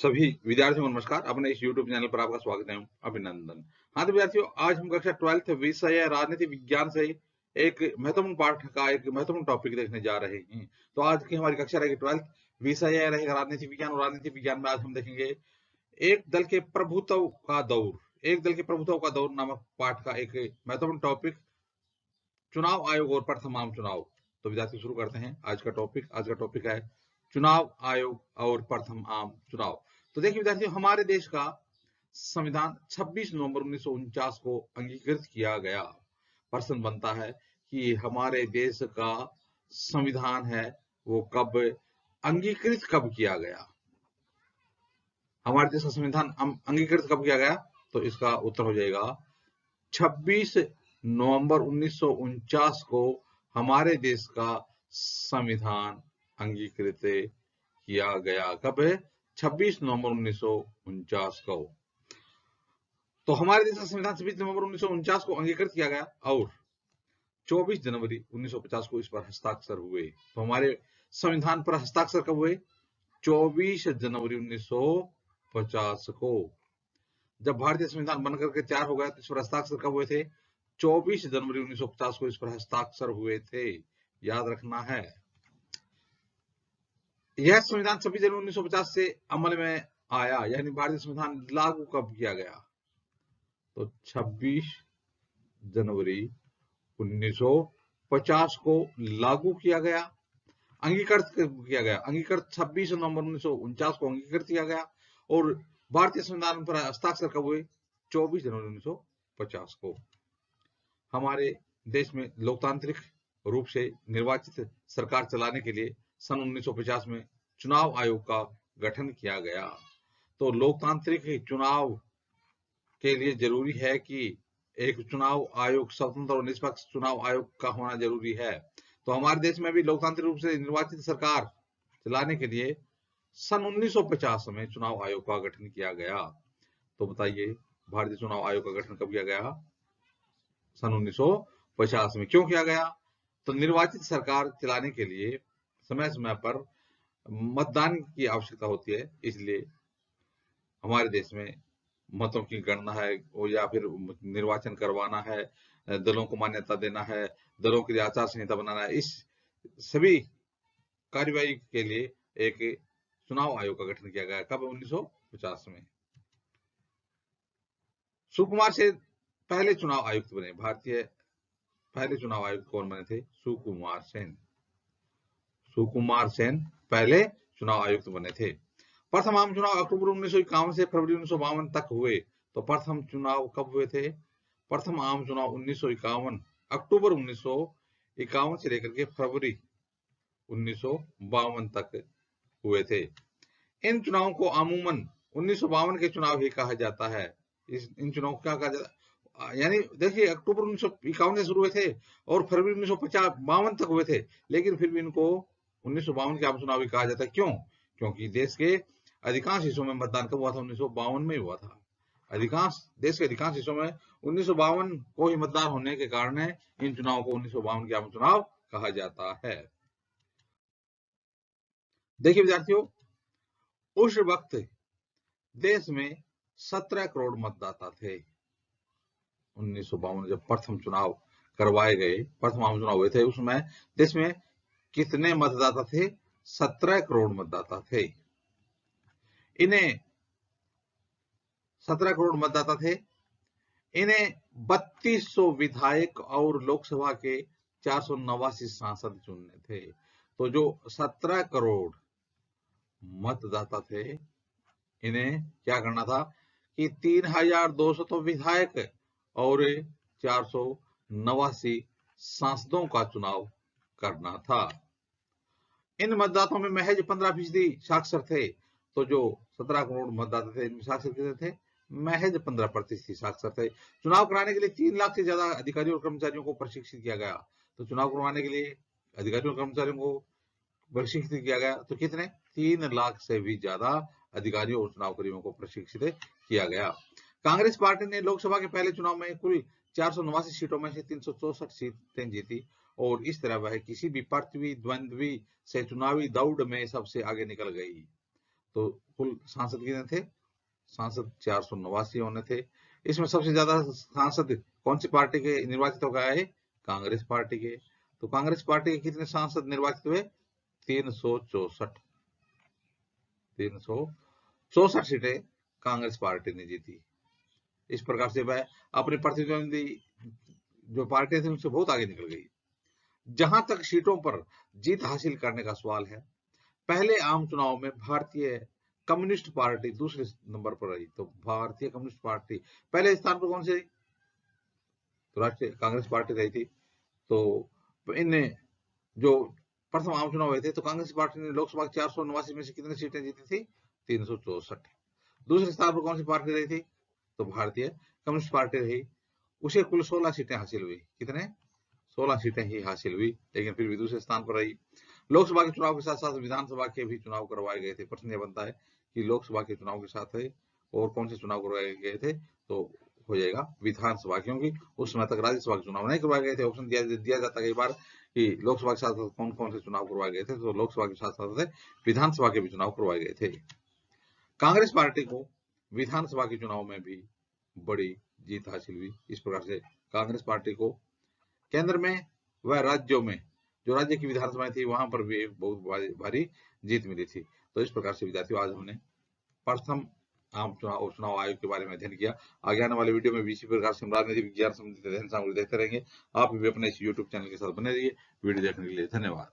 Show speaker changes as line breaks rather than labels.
सभी विद्यार्थियों को नमस्कार। अपने इस YouTube चैनल पर आपका स्वागत है, अभिनंदन। हाँ तो विद्यार्थियों, आज हम कक्षा 12th विषय राजनीति विज्ञान से एक महत्वपूर्ण पाठ का एक महत्वपूर्ण टॉपिक देखने जा रहे हैं। तो आज की हमारी कक्षा रहेगी 12th विषय रहेगा राजनीति विज्ञान, और राजनीति विज्ञान में आज हम देखेंगे एक दल के प्रभुत्व का दौर। एक दल के प्रभुत्व का दौर नामक पाठ का एक महत्वपूर्ण टॉपिक, चुनाव आयोग और प्रथम आम चुनाव। तो विद्यार्थी शुरू करते हैं आज का टॉपिक है चुनाव आयोग और प्रथम आम चुनाव। तो देखिए विद्यार्थियों, हमारे देश का संविधान 26 नवंबर 1949 को अंगीकृत किया गया। प्रश्न बनता है कि हमारे देश का संविधान है वो कब अंगीकृत कब किया गया। हमारे देश का संविधान अंगीकृत कब किया गया? तो इसका उत्तर हो जाएगा 26 नवंबर 1949 को हमारे देश का संविधान अंगीकृत किया गया। कब है? 26 नवंबर 1949 को। तो हमारे देश का संविधान 26 नवंबर 1949 को अंगीकृत किया गया और 24 जनवरी 1950 को इस पर हस्ताक्षर हुए। तो हमारे संविधान पर हस्ताक्षर कब हुए? 24 जनवरी 1950 को। जब भारतीय संविधान बनकर के तैयार हो गया तो इस पर हस्ताक्षर कब हुए थे? 24 जनवरी 1950 को इस पर हस्ताक्षर हुए थे, याद रखना है। यह संविधान 26 जनवरी 1950 से अमल में आया, यानी भारतीय संविधान लागू कब किया गया? तो 26 जनवरी 1950 को लागू किया गया, अंगीकृत किया गया। अंगीकृत 26 नवंबर 1949 को अंगीकृत किया गया और भारतीय संविधान पर हस्ताक्षर कब हुए? 24 जनवरी 1950 को। हमारे देश में लोकतांत्रिक रूप से निर्वाचित सरकार चलाने के लिए सन 1950 में चुनाव आयोग का गठन किया गया। तो लोकतांत्रिक चुनाव के लिए जरूरी है कि एक चुनाव आयोग, स्वतंत्र और निष्पक्ष चुनाव आयोग का होना जरूरी है। तो हमारे देश में भी लोकतांत्रिक रूप से निर्वाचित सरकार चलाने के लिए सन 1950 में चुनाव आयोग का गठन किया गया। तो बताइए, भारतीय चुनाव आयोग का गठन कब किया गया? सन 1950 में। क्यों किया गया? तो निर्वाचित सरकार चलाने के लिए समय समय पर मतदान की आवश्यकता होती है, इसलिए हमारे देश में मतों की गणना है या फिर निर्वाचन करवाना है, दलों को मान्यता देना है, दलों के लिए आचार संहिता बनाना है, इस सभी कार्यवाही के लिए एक चुनाव आयोग का गठन किया गया। कब? 1950 में। सुकुमार सेन पहले चुनाव आयुक्त बने। भारतीय पहले चुनाव आयुक्त कौन बने थे? सुकुमार सेन। सुकुमार सेन पहले चुनाव आयुक्त बने थे। प्रथम आम चुनाव अक्टूबर 1951 से फरवरी 1952 तक हुए। तो प्रथम चुनाव कब हुए थे? प्रथम आम चुनाव 1951 अक्टूबर 1951 से लेकर के फरवरी 1952 तक हुए थे। इन चुनावों को अमूमन 1952 के चुनाव ही कहा जाता है। इन चुनाव को क्या कहा जाता है? यानी देखिए, अक्टूबर 1951 से शुरू हुए थे और फरवरी 1952 तक हुए थे, लेकिन फिर भी इनको 1952 के आम चुनाव ही कहा जाता है। क्यों? क्योंकि देश के अधिकांश हिस्सों में मतदान कब हुआ था? 1952 में हुआ था। देश के अधिकांश हिस्सों में 1952 को ही मतदान होने के कारण इन चुनावों को 1952 के आम चुनाव कहा जाता है। देखिए विद्यार्थियों, उस वक्त देश में 17 करोड़ मतदाता थे। 1952 जब प्रथम चुनाव करवाए गए, प्रथम आम चुनाव हुए थे, उसमें देश में कितने मतदाता थे? 17 करोड़ मतदाता थे। इन्हें 17 करोड़ मतदाता थे। इन्हें 3200 विधायक और लोकसभा के 489 सांसद चुनने थे। तो जो 17 करोड़ मतदाता थे, इन्हें क्या करना था कि 3200 तो विधायक और 489 सांसदों का चुनाव करना था। इन मतदाताओं में महज 15% साक्षर थे। तो जो 17 करोड़ मतदाता थे, इनमें साक्षर कितने थे? महज 15% साक्षर थे। चुनाव कराने के लिए 3 लाख से ज्यादा अधिकारियों और कर्मचारियों को प्रशिक्षित किया गया। तो चुनाव करवाने के लिए अधिकारियों और कर्मचारियों को प्रशिक्षित किया गया। तो कितने? 3 लाख से भी ज्यादा अधिकारियों और चुनाव कर्मियों को प्रशिक्षित किया गया। कांग्रेस पार्टी ने लोकसभा के पहले चुनाव में कुल 489 सीटों में से 364 सीटें जीती और इस तरह वह किसी भी प्रतिद्वंद्वी से चुनावी दौड़ में सबसे आगे निकल गई। तो कुल सांसद कितने थे? सांसद 489 होने थे। इसमें सबसे ज्यादा सांसद कौन सी पार्टी के निर्वाचित होकर आए? कांग्रेस पार्टी के। तो कांग्रेस पार्टी के कितने सांसद निर्वाचित हुए? 364। 364 सीटें कांग्रेस पार्टी ने जीती। इस प्रकार से वह अपने प्रतिद्वंदी जो पार्टियां थी उनसे बहुत आगे निकल गई। जहां तक सीटों पर जीत हासिल करने का सवाल है, पहले आम चुनाव में भारतीय कम्युनिस्ट पार्टी दूसरे नंबर पर रही। तो भारतीय कम्युनिस्ट पार्टी पहले स्थान पर कौन सी रही? तो राष्ट्रीय कांग्रेस पार्टी रही थी। तो इनने जो प्रथम आम चुनाव हुए थे तो कांग्रेस पार्टी ने लोकसभा 489 में से कितनी सीटें जीती थी? 364। दूसरे स्थान पर कौन सी पार्टी रही थी? तो भारतीय कम्युनिस्ट पार्टी रही। उसे कुल 16 सीटें हासिल हुई। कितने? 16 सीटें ही हासिल हुई, लेकिन फिर भी दूसरे स्थान पर रही। लोकसभा के चुनाव के साथ साथ विधानसभा के भी चुनाव करवाए गए थे। प्रश्न यह बनता है कि लोकसभा के चुनाव के साथ है और कौन से चुनाव करवाए गए थे? तो हो जाएगा विधानसभा, क्योंकि उस समय तक राज्यसभा के चुनाव नहीं करवाए गए थे। ऑप्शन दिया जाता है कई बार कि लोकसभा के साथ साथ कौन कौन से चुनाव करवाए गए थे, तो लोकसभा के साथ साथ विधानसभा के भी चुनाव करवाए गए थे। कांग्रेस पार्टी को विधानसभा के चुनाव में भी बड़ी जीत हासिल हुई। इस प्रकार से कांग्रेस पार्टी को केंद्र में व राज्यों में, जो राज्य की विधानसभाएं थी वहां पर भी बहुत भारी जीत मिली थी। तो इस प्रकार से विद्यार्थियों आज हमने प्रथम आम चुनाव आयोग के बारे में अध्ययन किया। आगे आने वाले वीडियो में भी इसी प्रकार से हम राजनीतिक विज्ञान संबंधित अध्ययन सामग्री देखते रहेंगे। आप भी अपने इस यूट्यूब चैनल के साथ बने रहिए। वीडियो देखने के लिए धन्यवाद।